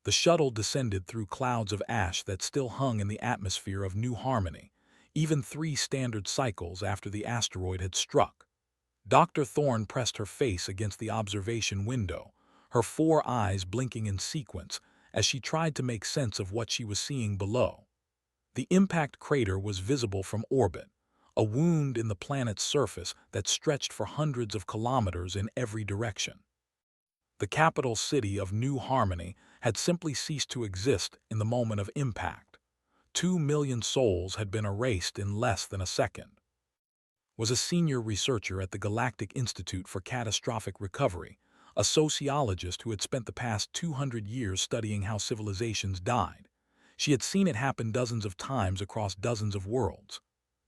The shuttle descended through clouds of ash that still hung in the atmosphere of New Harmony, even 3 standard cycles after the asteroid had struck. Dr. Thorne pressed her face against the observation window, her 4 eyes blinking in sequence as she tried to make sense of what she was seeing below. The impact crater was visible from orbit, a wound in the planet's surface that stretched for hundreds of kilometers in every direction. The capital city of New Harmony had simply ceased to exist in the moment of impact. 2 million souls had been erased in less than a second. Was a senior researcher at the Galactic Institute for Catastrophic Recovery, a sociologist who had spent the past 200 years studying how civilizations died. She had seen it happen dozens of times across dozens of worlds.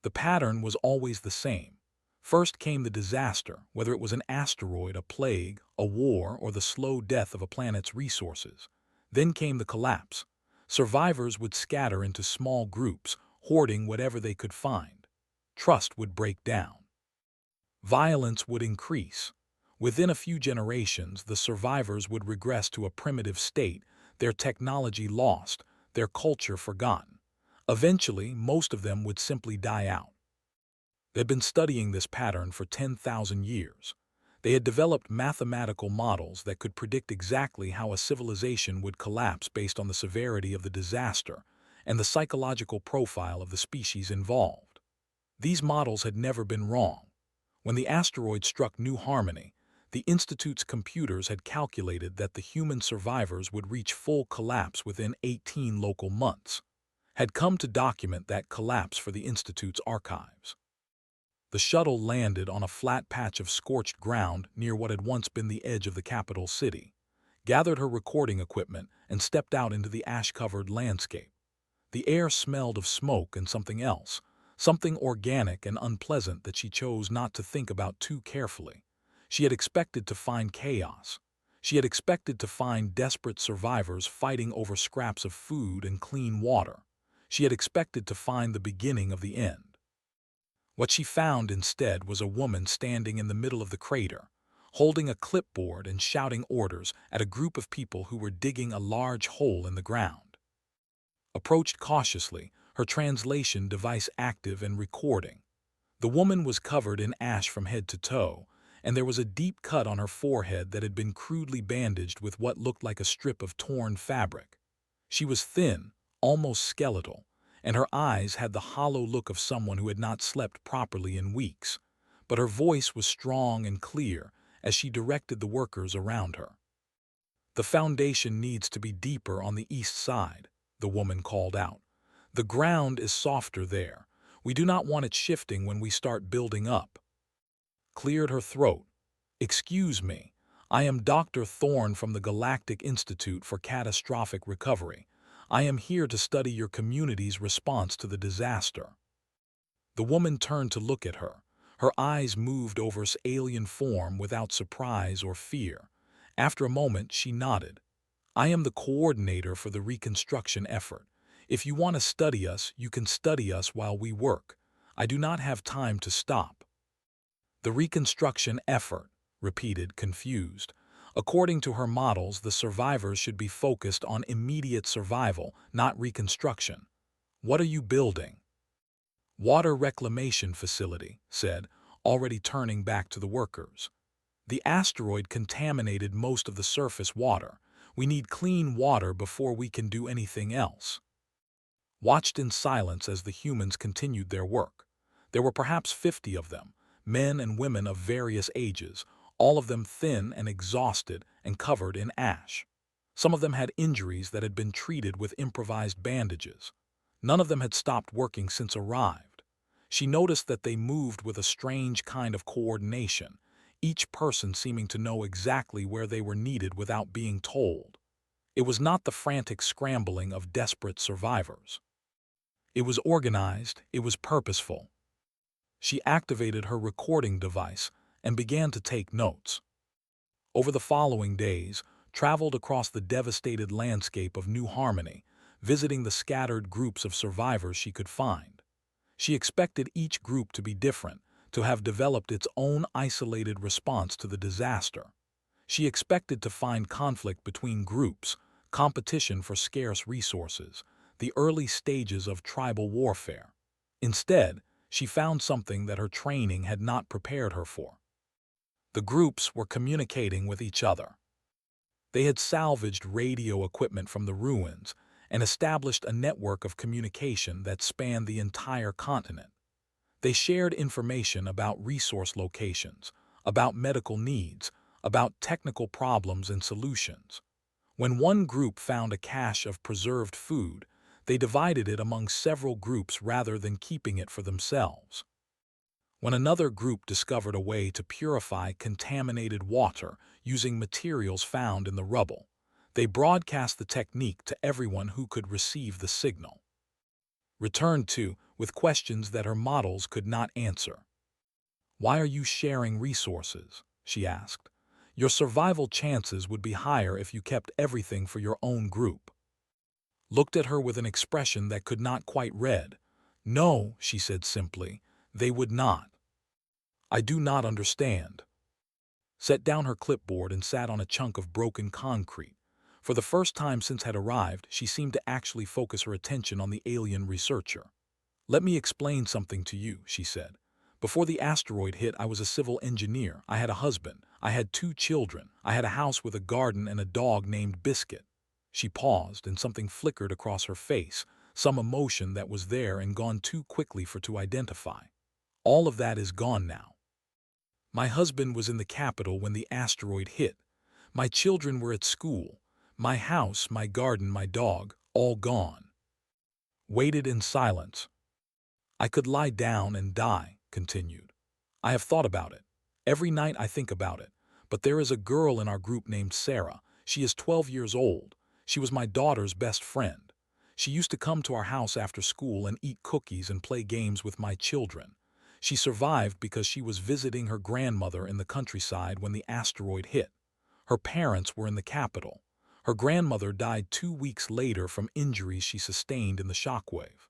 The pattern was always the same. First came the disaster, whether it was an asteroid, a plague, a war, or the slow death of a planet's resources. Then came the collapse. Survivors would scatter into small groups, hoarding whatever they could find. Trust would break down. Violence would increase. Within a few generations, the survivors would regress to a primitive state, their technology lost, their culture forgotten. Eventually, most of them would simply die out. They had been studying this pattern for 10,000 years. They had developed mathematical models that could predict exactly how a civilization would collapse based on the severity of the disaster and the psychological profile of the species involved. These models had never been wrong. When the asteroid struck New Harmony, the Institute's computers had calculated that the human survivors would reach full collapse within 18 local months, had come to document that collapse for the Institute's archives. The shuttle landed on a flat patch of scorched ground near what had once been the edge of the capital city, gathered her recording equipment, and stepped out into the ash-covered landscape. The air smelled of smoke and something else, something organic and unpleasant that she chose not to think about too carefully. She had expected to find chaos. She had expected to find desperate survivors fighting over scraps of food and clean water. She had expected to find the beginning of the end. What she found instead was a woman standing in the middle of the crater, holding a clipboard and shouting orders at a group of people who were digging a large hole in the ground. Approached cautiously, her translation device active and recording. The woman was covered in ash from head to toe, and there was a deep cut on her forehead that had been crudely bandaged with what looked like a strip of torn fabric. She was thin, almost skeletal, and her eyes had the hollow look of someone who had not slept properly in weeks. But her voice was strong and clear as she directed the workers around her. "The foundation needs to be deeper on the east side," the woman called out. "The ground is softer there. We do not want it shifting when we start building up." Cleared her throat. "Excuse me, I am Dr. Thorne from the Galactic Institute for Catastrophic Recovery. I am here to study your community's response to the disaster." The woman turned to look at her. Her eyes moved over her alien form without surprise or fear. After a moment, she nodded. "I am the coordinator for the reconstruction effort. If you want to study us, you can study us while we work. I do not have time to stop." "The reconstruction effort," repeated, confused. According to her models, the survivors should be focused on immediate survival, not reconstruction. "What are you building?" "Water reclamation facility," said, already turning back to the workers. "The asteroid contaminated most of the surface water. We need clean water before we can do anything else." Watched in silence as the humans continued their work. There were perhaps 50 of them, men and women of various ages, all of them thin and exhausted and covered in ash. Some of them had injuries that had been treated with improvised bandages. None of them had stopped working since arrived. She noticed that they moved with a strange kind of coordination, each person seeming to know exactly where they were needed without being told. It was not the frantic scrambling of desperate survivors. It was organized, it was purposeful. She activated her recording device and began to take notes. Over the following days, traveled across the devastated landscape of New Harmony, visiting the scattered groups of survivors she could find. She expected each group to be different, to have developed its own isolated response to the disaster. She expected to find conflict between groups, competition for scarce resources, the early stages of tribal warfare. Instead, she found something that her training had not prepared her for. The groups were communicating with each other. They had salvaged radio equipment from the ruins and established a network of communication that spanned the entire continent. They shared information about resource locations, about medical needs, about technical problems and solutions. When one group found a cache of preserved food, they divided it among several groups rather than keeping it for themselves. When another group discovered a way to purify contaminated water using materials found in the rubble, they broadcast the technique to everyone who could receive the signal. Returned to with questions that her models could not answer. "Why are you sharing resources?" she asked. "Your survival chances would be higher if you kept everything for your own group." Looked at her with an expression that could not quite read. "No," she said simply, "they would not. I do not understand." Set down her clipboard and sat on a chunk of broken concrete. For the first time since had arrived, she seemed to actually focus her attention on the alien researcher. "Let me explain something to you," she said. "Before the asteroid hit, I was a civil engineer. I had a husband. I had 2 children. I had a house with a garden and a dog named Biscuit." She paused, and something flickered across her face, some emotion that was there and gone too quickly for to identify. "All of that is gone now. My husband was in the capital when the asteroid hit. My children were at school. My house, my garden, my dog, all gone." Waited in silence. "I could lie down and die," continued. "I have thought about it. Every night I think about it. But there is a girl in our group named Sarah. She is 12 years old. She was my daughter's best friend. She used to come to our house after school and eat cookies and play games with my children. She survived because she was visiting her grandmother in the countryside when the asteroid hit. Her parents were in the capital. Her grandmother died 2 weeks later from injuries she sustained in the shockwave."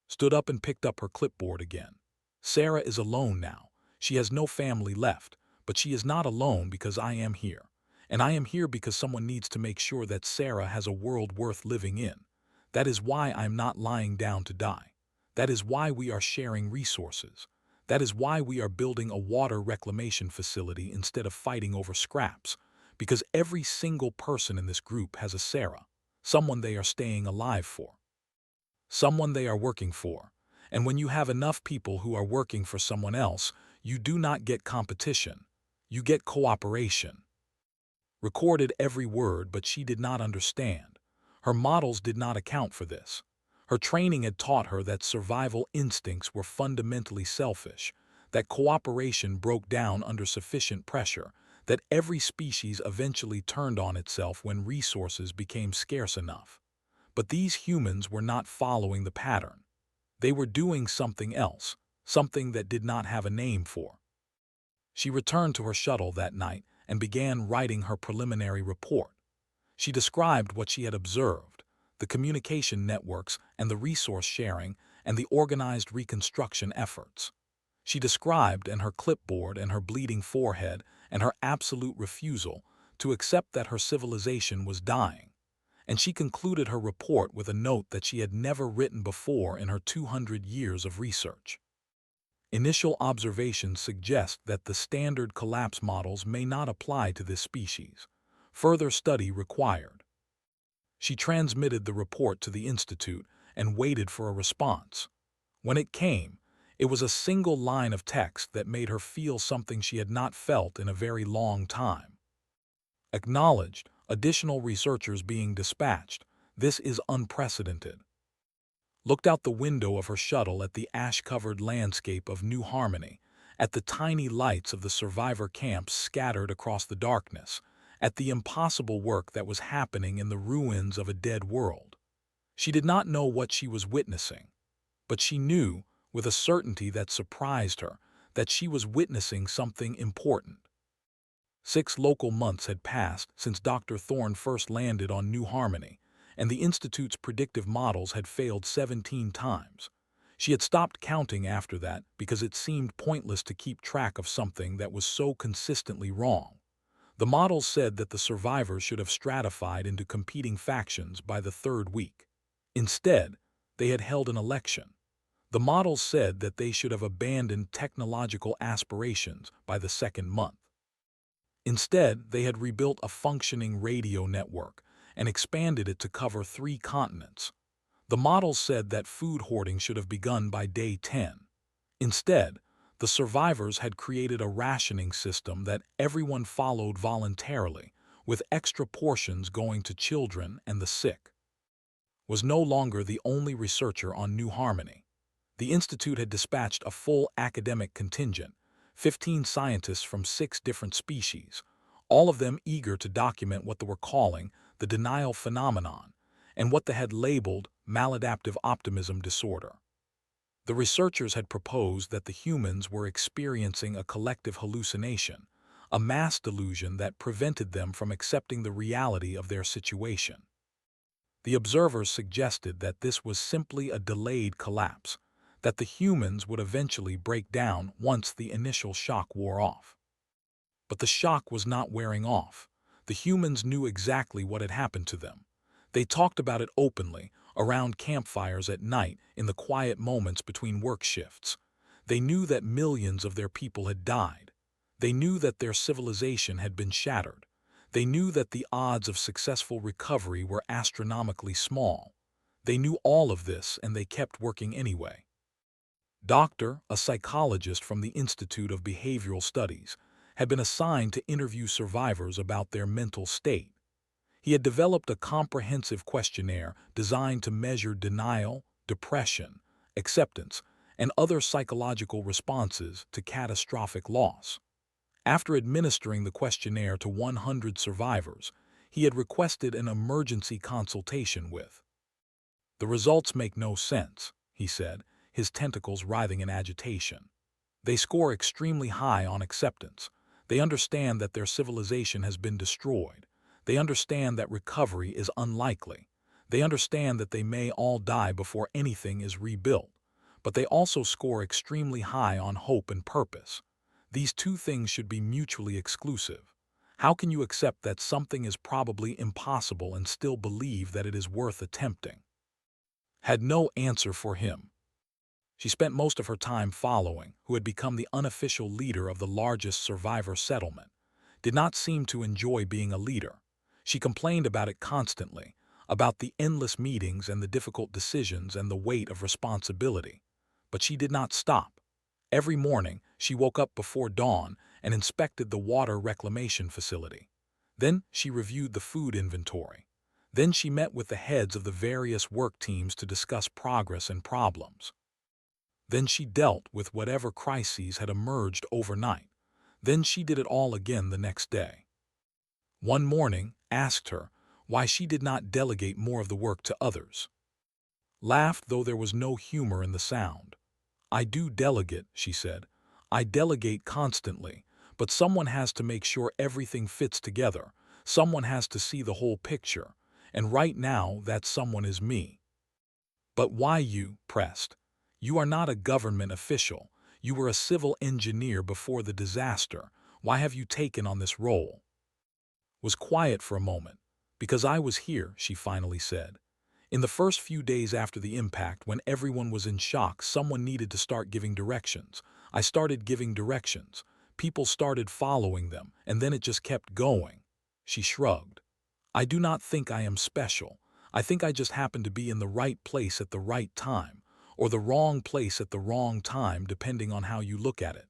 Stood up and picked up her clipboard again. "Sarah is alone now. She has no family left, but she is not alone because I am here. And I am here because someone needs to make sure that Sarah has a world worth living in. That is why I am not lying down to die. That is why we are sharing resources. That is why we are building a water reclamation facility instead of fighting over scraps. Because every single person in this group has a Sarah, someone they are staying alive for, someone they are working for. And when you have enough people who are working for someone else, you do not get competition. You get cooperation." Recorded every word, but she did not understand. Her models did not account for this. Her training had taught her that survival instincts were fundamentally selfish, that cooperation broke down under sufficient pressure, that every species eventually turned on itself when resources became scarce enough. But these humans were not following the pattern. They were doing something else, something that did not have a name for. She returned to her shuttle that night and began writing her preliminary report. She described what she had observed, the communication networks and the resource sharing and the organized reconstruction efforts. She described and her clipboard and her bleeding forehead and her absolute refusal to accept that her civilization was dying. And she concluded her report with a note that she had never written before in her 200 years of research. Initial observations suggest that the standard collapse models may not apply to this species. Further study required. She transmitted the report to the Institute and waited for a response. When it came, it was a single line of text that made her feel something she had not felt in a very long time. "Acknowledged, additional researchers being dispatched. This is unprecedented." Looked out the window of her shuttle at the ash-covered landscape of New Harmony, at the tiny lights of the survivor camps scattered across the darkness, at the impossible work that was happening in the ruins of a dead world. She did not know what she was witnessing, but she knew, with a certainty that surprised her, that she was witnessing something important. 6 local months had passed since Dr. Thorne first landed on New Harmony, and the Institute's predictive models had failed 17 times. She had stopped counting after that because it seemed pointless to keep track of something that was so consistently wrong. The models said that the survivors should have stratified into competing factions by the third week. Instead, they had held an election. The models said that they should have abandoned technological aspirations by the second month. Instead, they had rebuilt a functioning radio network and expanded it to cover 3 continents. The models said that food hoarding should have begun by day 10. Instead, the survivors had created a rationing system that everyone followed voluntarily, with extra portions going to children and the sick. Was no longer the only researcher on New Harmony. The Institute had dispatched a full academic contingent, 15 scientists from 6 different species, all of them eager to document what they were calling the denial phenomenon and what they had labeled maladaptive optimism disorder. The researchers had proposed that the humans were experiencing a collective hallucination, a mass delusion that prevented them from accepting the reality of their situation. The observers suggested that this was simply a delayed collapse, that the humans would eventually break down once the initial shock wore off. But the shock was not wearing off. The humans knew exactly what had happened to them. They talked about it openly, around campfires at night, in the quiet moments between work shifts. They knew that millions of their people had died. They knew that their civilization had been shattered. They knew that the odds of successful recovery were astronomically small. They knew all of this, and they kept working anyway. Doctor, a psychologist from the Institute of Behavioral Studies, had been assigned to interview survivors about their mental state. He had developed a comprehensive questionnaire designed to measure denial, depression, acceptance, and other psychological responses to catastrophic loss. After administering the questionnaire to 100 survivors, he had requested an emergency consultation with. "The results make no sense," he said, his tentacles writhing in agitation. "They score extremely high on acceptance. They understand that their civilization has been destroyed. They understand that recovery is unlikely. They understand that they may all die before anything is rebuilt. But they also score extremely high on hope and purpose. These 2 things should be mutually exclusive. How can you accept that something is probably impossible and still believe that it is worth attempting?" Had no answer for him. She spent most of her time following, who had become the unofficial leader of the largest survivor settlement. Did not seem to enjoy being a leader. She complained about it constantly, about the endless meetings and the difficult decisions and the weight of responsibility. But she did not stop. Every morning, she woke up before dawn and inspected the water reclamation facility. Then she reviewed the food inventory. Then she met with the heads of the various work teams to discuss progress and problems. Then she dealt with whatever crises had emerged overnight. Then she did it all again the next day. One morning, asked her why she did not delegate more of the work to others. Laughed, though there was no humor in the sound. "I do delegate," she said. "I delegate constantly, but someone has to make sure everything fits together. Someone has to see the whole picture, and right now that someone is me." "But why you?" pressed. "You are not a government official. You were a civil engineer before the disaster. Why have you taken on this role?" Was quiet for a moment. "Because I was here," she finally said. "In the first few days after the impact, when everyone was in shock, someone needed to start giving directions. I started giving directions. People started following them, and then it just kept going." She shrugged. "I do not think I am special. I think I just happened to be in the right place at the right time, or the wrong place at the wrong time, depending on how you look at it."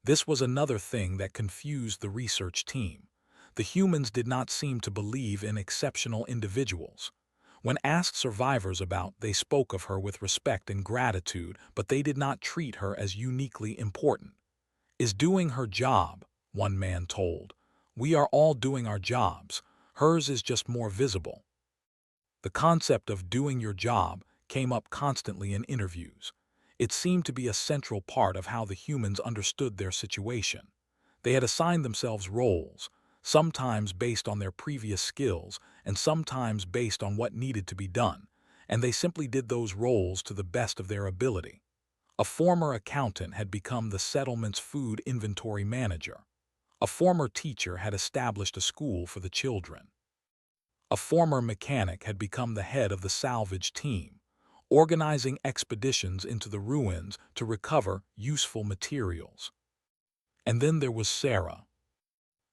This was another thing that confused the research team. The humans did not seem to believe in exceptional individuals. When asked survivors about, they spoke of her with respect and gratitude, but they did not treat her as uniquely important. "Is doing her job," one man told. "We are all doing our jobs. Hers is just more visible." The concept of doing your job came up constantly in interviews. It seemed to be a central part of how the humans understood their situation. They had assigned themselves roles, sometimes based on their previous skills and sometimes based on what needed to be done, and they simply did those roles to the best of their ability. A former accountant had become the settlement's food inventory manager. A former teacher had established a school for the children. A former mechanic had become the head of the salvage team, organizing expeditions into the ruins to recover useful materials. And then there was Sarah.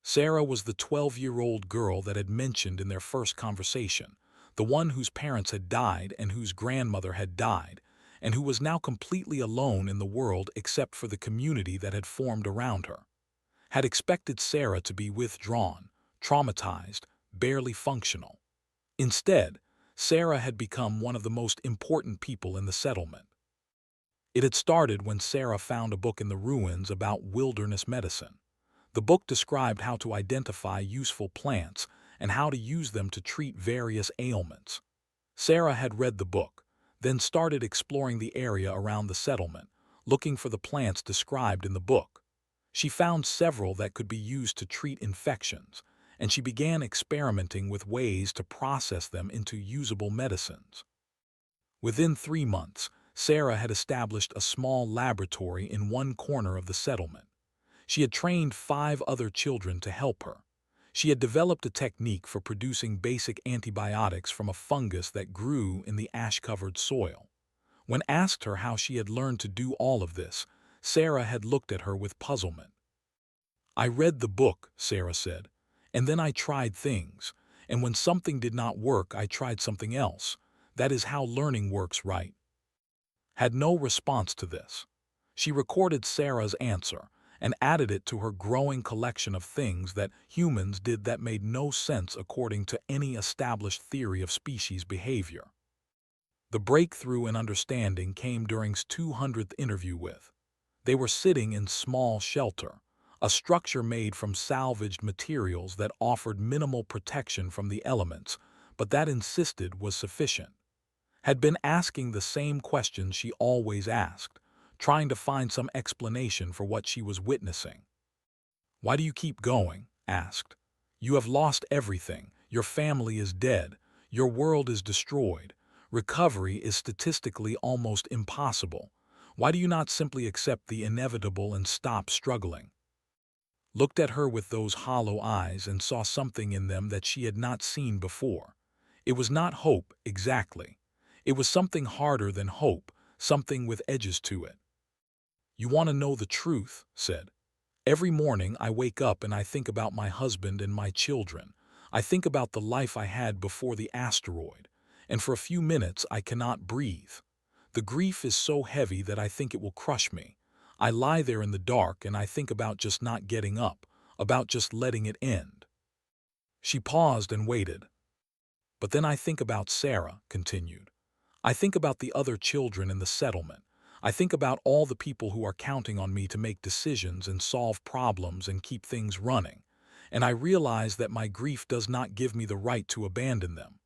Sarah was the 12-year-old girl that had mentioned in their first conversation, the one whose parents had died and whose grandmother had died, and who was now completely alone in the world except for the community that had formed around her. Had expected Sarah to be withdrawn, traumatized, barely functional. Instead, Sarah had become one of the most important people in the settlement. It had started when Sarah found a book in the ruins about wilderness medicine. The book described how to identify useful plants and how to use them to treat various ailments. Sarah had read the book, then started exploring the area around the settlement, looking for the plants described in the book. She found several that could be used to treat infections, and she began experimenting with ways to process them into usable medicines. Within 3 months, Sarah had established a small laboratory in one corner of the settlement. She had trained 5 other children to help her. She had developed a technique for producing basic antibiotics from a fungus that grew in the ash-covered soil. When asked her how she had learned to do all of this, Sarah had looked at her with puzzlement. "I read the book," Sarah said, "and then I tried things, and when something did not work, I tried something else. That is how learning works, right?" Had no response to this. She recorded Sarah's answer and added it to her growing collection of things that humans did that made no sense according to any established theory of species behavior. The breakthrough in understanding came during 200th interview with. They were sitting in small shelter, a structure made from salvaged materials that offered minimal protection from the elements, but that insisted was sufficient. Had been asking the same questions she always asked, trying to find some explanation for what she was witnessing. "Why do you keep going?" asked. "You have lost everything. Your family is dead. Your world is destroyed. Recovery is statistically almost impossible. Why do you not simply accept the inevitable and stop struggling?" Looked at her with those hollow eyes and saw something in them that she had not seen before. It was not hope, exactly. It was something harder than hope, something with edges to it. "You want to know the truth," said. "Every morning I wake up and I think about my husband and my children. I think about the life I had before the asteroid, and for a few minutes I cannot breathe. The grief is so heavy that I think it will crush me. I lie there in the dark and I think about just not getting up, about just letting it end." She paused and waited. "But then I think about Sarah," continued. "I think about the other children in the settlement. I think about all the people who are counting on me to make decisions and solve problems and keep things running. And I realize that my grief does not give me the right to abandon them.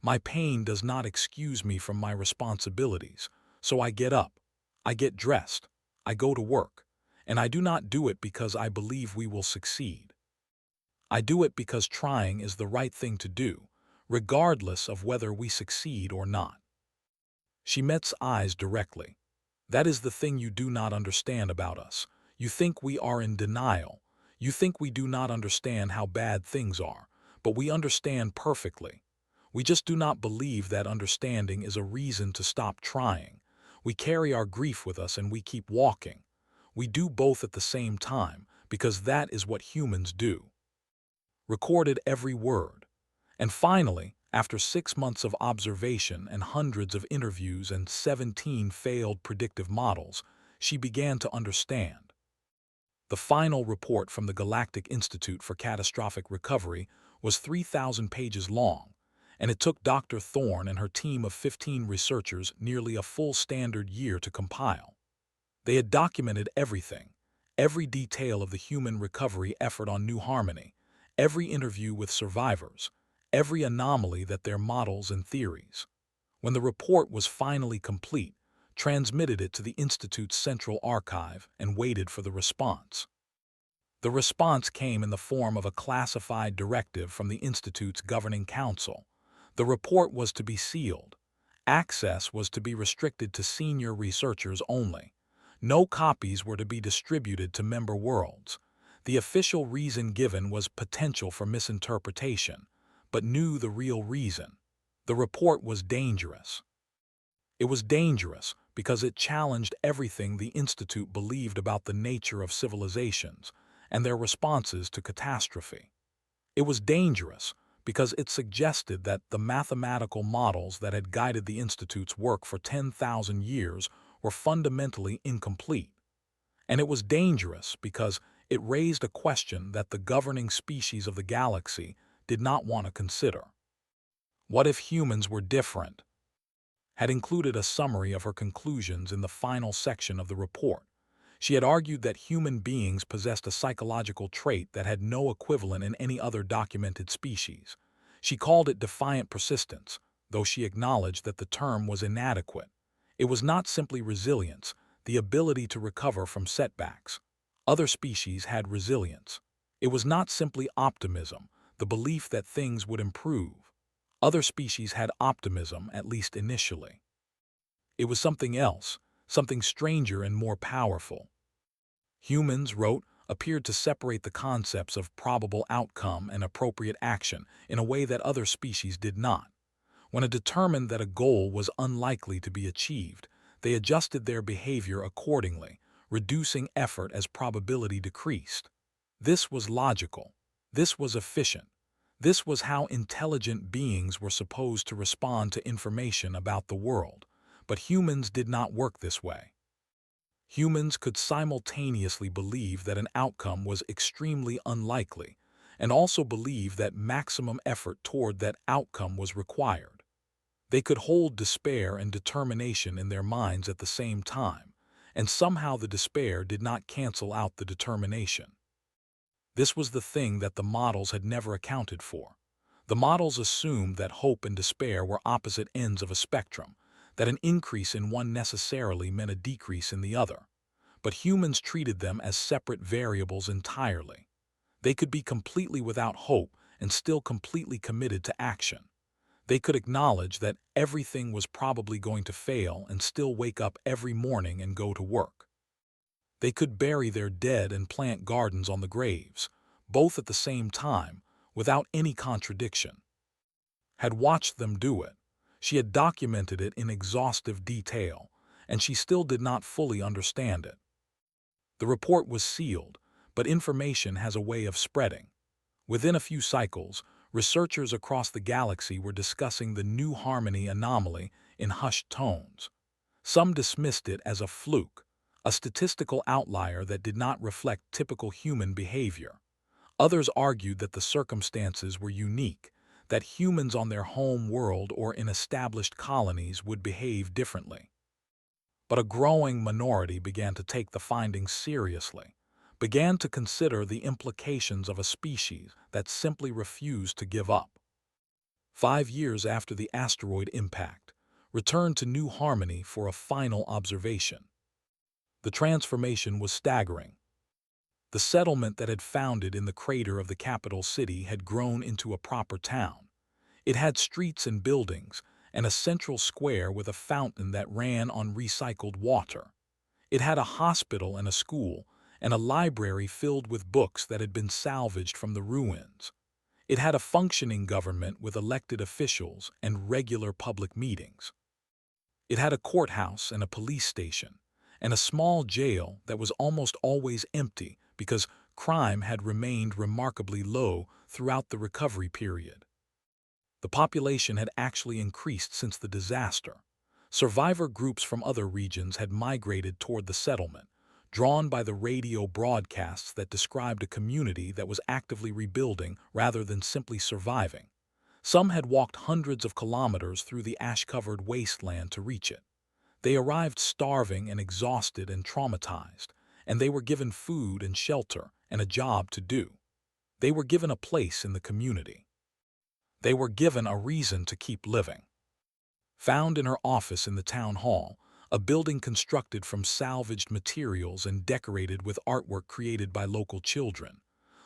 My pain does not excuse me from my responsibilities. So I get up. I get dressed. I go to work. And I do not do it because I believe we will succeed. I do it because trying is the right thing to do, regardless of whether we succeed or not." She met's eyes directly. "That is the thing you do not understand about us. You think we are in denial. You think we do not understand how bad things are, but we understand perfectly. We just do not believe that understanding is a reason to stop trying. We carry our grief with us and we keep walking. We do both at the same time because that is what humans do." Recorded every word. And finally, after 6 months of observation and hundreds of interviews and 17 failed predictive models, she began to understand. The final report from the Galactic Institute for Catastrophic Recovery was 3,000 pages long, and it took Dr. Thorne and her team of 15 researchers nearly a full standard year to compile. They had documented everything, every detail of the human recovery effort on New Harmony, every interview with survivors, every anomaly that their models and theories. When the report was finally complete, transmitted it to the Institute's central archive and waited for the response. The response came in the form of a classified directive from the Institute's governing council. The report was to be sealed. Access was to be restricted to senior researchers only. No copies were to be distributed to member worlds. The official reason given was potential for misinterpretation, but knew the real reason. The report was dangerous. It was dangerous because it challenged everything the Institute believed about the nature of civilizations and their responses to catastrophe. It was dangerous because it suggested that the mathematical models that had guided the Institute's work for 10,000 years were fundamentally incomplete. And it was dangerous because it raised a question that the governing species of the galaxy did not want to consider. What if humans were different? Had included a summary of her conclusions in the final section of the report. She had argued that human beings possessed a psychological trait that had no equivalent in any other documented species. She called it defiant persistence, though she acknowledged that the term was inadequate. It was not simply resilience, the ability to recover from setbacks. Other species had resilience. It was not simply optimism, the belief that things would improve. Other species had optimism, at least initially. It was something else, something stranger and more powerful. Humans, wrote, appeared to separate the concepts of probable outcome and appropriate action in a way that other species did not. When it determined that a goal was unlikely to be achieved, they adjusted their behavior accordingly, reducing effort as probability decreased. This was logical. This was efficient. This was how intelligent beings were supposed to respond to information about the world. But humans did not work this way. Humans could simultaneously believe that an outcome was extremely unlikely and also believe that maximum effort toward that outcome was required. They could hold despair and determination in their minds at the same time, and somehow the despair did not cancel out the determination. This was the thing that the models had never accounted for. The models assumed that hope and despair were opposite ends of a spectrum, that an increase in one necessarily meant a decrease in the other. But humans treated them as separate variables entirely. They could be completely without hope and still completely committed to action. They could acknowledge that everything was probably going to fail and still wake up every morning and go to work. They could bury their dead and plant gardens on the graves, both at the same time, without any contradiction. Had watched them do it. She had documented it in exhaustive detail, and she still did not fully understand it. The report was sealed, but information has a way of spreading. Within a few cycles, researchers across the galaxy were discussing the new harmony anomaly in hushed tones. Some dismissed it as a fluke, a statistical outlier that did not reflect typical human behavior. Others argued that the circumstances were unique, that humans on their home world or in established colonies would behave differently. But a growing minority began to take the findings seriously, began to consider the implications of a species that simply refused to give up. 5 years after the asteroid impact, returned to New Harmony for a final observation. The transformation was staggering. The settlement that had founded in the crater of the capital city had grown into a proper town. It had streets and buildings, and a central square with a fountain that ran on recycled water. It had a hospital and a school, and a library filled with books that had been salvaged from the ruins. It had a functioning government with elected officials and regular public meetings. It had a courthouse and a police station, and a small jail that was almost always empty because crime had remained remarkably low throughout the recovery period. The population had actually increased since the disaster. Survivor groups from other regions had migrated toward the settlement, drawn by the radio broadcasts that described a community that was actively rebuilding rather than simply surviving. Some had walked hundreds of kilometers through the ash-covered wasteland to reach it. They arrived starving and exhausted and traumatized, and they were given food and shelter and a job to do. They were given a place in the community. They were given a reason to keep living. Found in her office in the town hall, a building constructed from salvaged materials and decorated with artwork created by local children,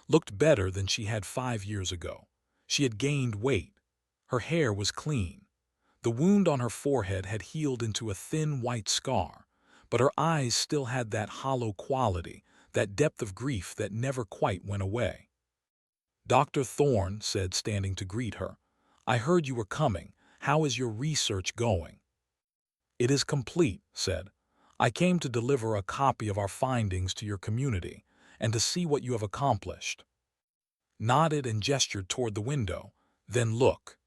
looked better than she had 5 years ago. She had gained weight. Her hair was clean. The wound on her forehead had healed into a thin white scar, but her eyes still had that hollow quality that depth of grief that never quite went away. Dr. Thorne said, standing to greet her, "I heard you were coming. How is your research going?" "It is complete," said. "I came to deliver a copy of our findings to your community and to see what you have accomplished." Nodded and gestured toward the window. "Then look."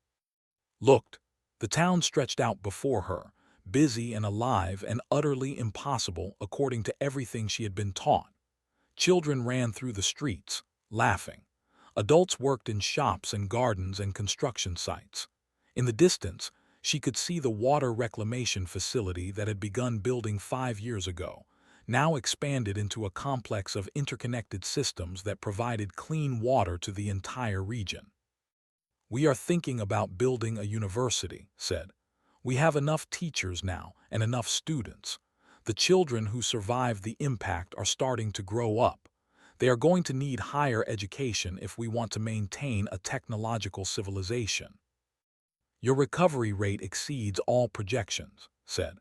Looked. The town stretched out before her, busy and alive and utterly impossible according to everything she had been taught. Children ran through the streets, laughing. Adults worked in shops and gardens and construction sites. In the distance, she could see the water reclamation facility that had begun building 5 years ago, now expanded into a complex of interconnected systems that provided clean water to the entire region. "We are thinking about building a university," said. "We have enough teachers now and enough students. The children who survived the impact are starting to grow up. They are going to need higher education if we want to maintain a technological civilization. Your recovery rate exceeds all projections," said.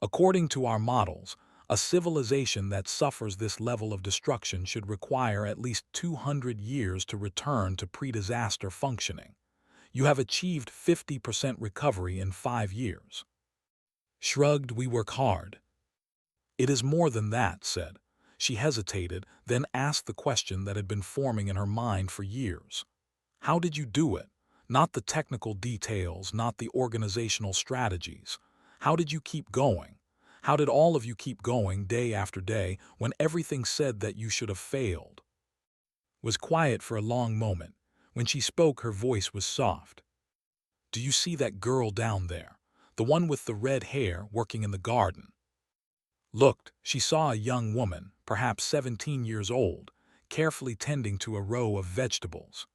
"According to our models, a civilization that suffers this level of destruction should require at least 200 years to return to pre-disaster functioning. You have achieved 50% recovery in 5 years." Shrugged. "We work hard." "It is more than that," said. She hesitated, then asked the question that had been forming in her mind for years. "How did you do it? Not the technical details, not the organizational strategies. How did you keep going? How did all of you keep going day after day when everything said that you should have failed?" Was quiet for a long moment. When she spoke, her voice was soft. "Do you see that girl down there? The one with the red hair working in the garden?" Looked. She saw a young woman, perhaps 17 years old, carefully tending to a row of vegetables.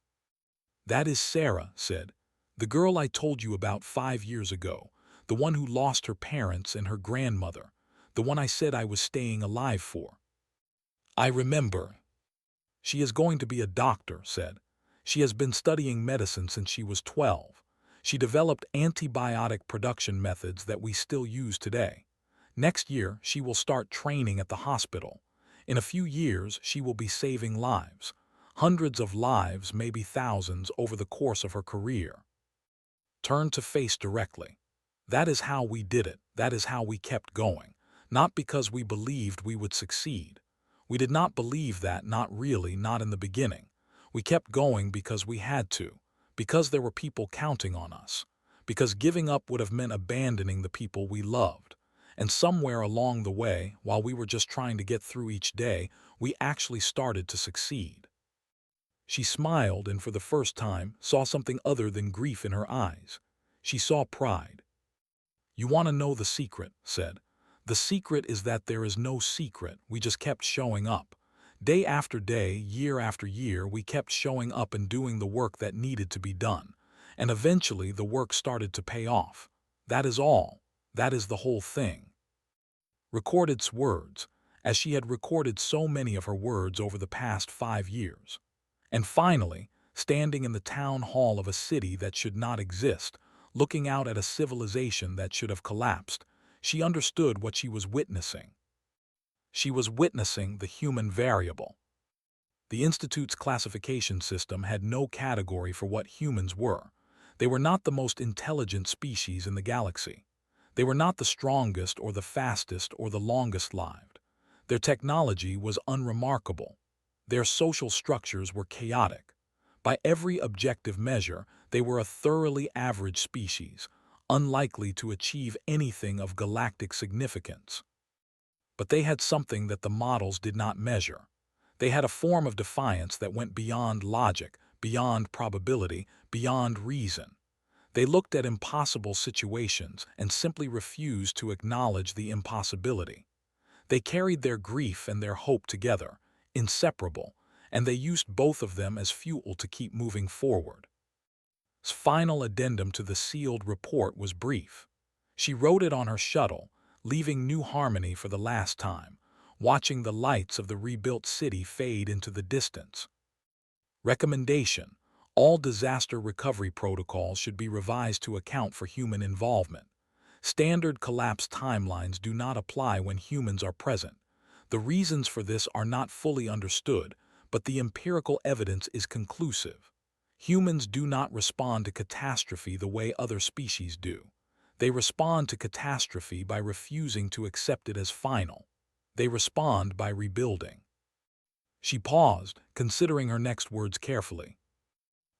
"That is Sarah," said. "The girl I told you about 5 years ago, the one who lost her parents and her grandmother, the one I said I was staying alive for." "I remember." "She is going to be a doctor," said. "She has been studying medicine since she was 12. She developed antibiotic production methods that we still use today. Next year, she will start training at the hospital. In a few years, she will be saving lives. Hundreds of lives, maybe thousands, over the course of her career." Turned to face directly. "That is how we did it. That is how we kept going. Not because we believed we would succeed. We did not believe that, not really, not in the beginning. We kept going because we had to, because there were people counting on us, because giving up would have meant abandoning the people we loved. And somewhere along the way, while we were just trying to get through each day, we actually started to succeed." She smiled and for the first time saw something other than grief in her eyes. She saw pride. "You want to know the secret," said. "The secret is that there is no secret. We just kept showing up. Day after day, year after year, we kept showing up and doing the work that needed to be done. And eventually the work started to pay off. That is all. That is the whole thing." Recorded words, as she had recorded so many of her words over the past 5 years. And finally, standing in the town hall of a city that should not exist, looking out at a civilization that should have collapsed, she understood what she was witnessing. She was witnessing the human variable. The Institute's classification system had no category for what humans were. They were not the most intelligent species in the galaxy. They were not the strongest or the fastest or the longest lived. Their technology was unremarkable. Their social structures were chaotic. By every objective measure, they were a thoroughly average species, unlikely to achieve anything of galactic significance. But they had something that the models did not measure. They had a form of defiance that went beyond logic, beyond probability, beyond reason. They looked at impossible situations and simply refused to acknowledge the impossibility. They carried their grief and their hope together, inseparable, and they used both of them as fuel to keep moving forward. Final addendum to the sealed report was brief. She wrote it on her shuttle, leaving New Harmony for the last time, watching the lights of the rebuilt city fade into the distance. Recommendation: all disaster recovery protocols should be revised to account for human involvement. Standard collapse timelines do not apply when humans are present. The reasons for this are not fully understood, but the empirical evidence is conclusive. Humans do not respond to catastrophe the way other species do. They respond to catastrophe by refusing to accept it as final. They respond by rebuilding. She paused, considering her next words carefully.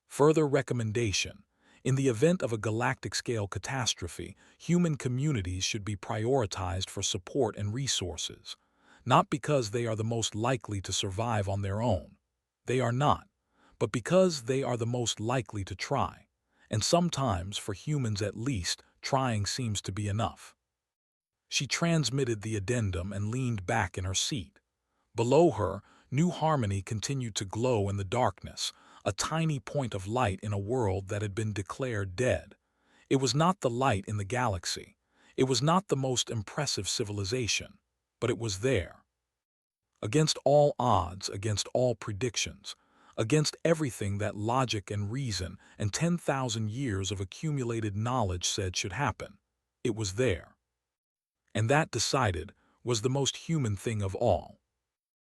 Further recommendation. In the event of a galactic-scale catastrophe, human communities should be prioritized for support and resources. Not because they are the most likely to survive on their own. They are not. But because they are the most likely to try. And sometimes, for humans at least, trying seems to be enough. She transmitted the addendum and leaned back in her seat. Below her, New Harmony continued to glow in the darkness, a tiny point of light in a world that had been declared dead. It was not the light in the galaxy. It was not the most impressive civilization. But it was there. Against all odds, against all predictions, against everything that logic and reason and 10,000 years of accumulated knowledge said should happen, it was there. And that, decided, was the most human thing of all.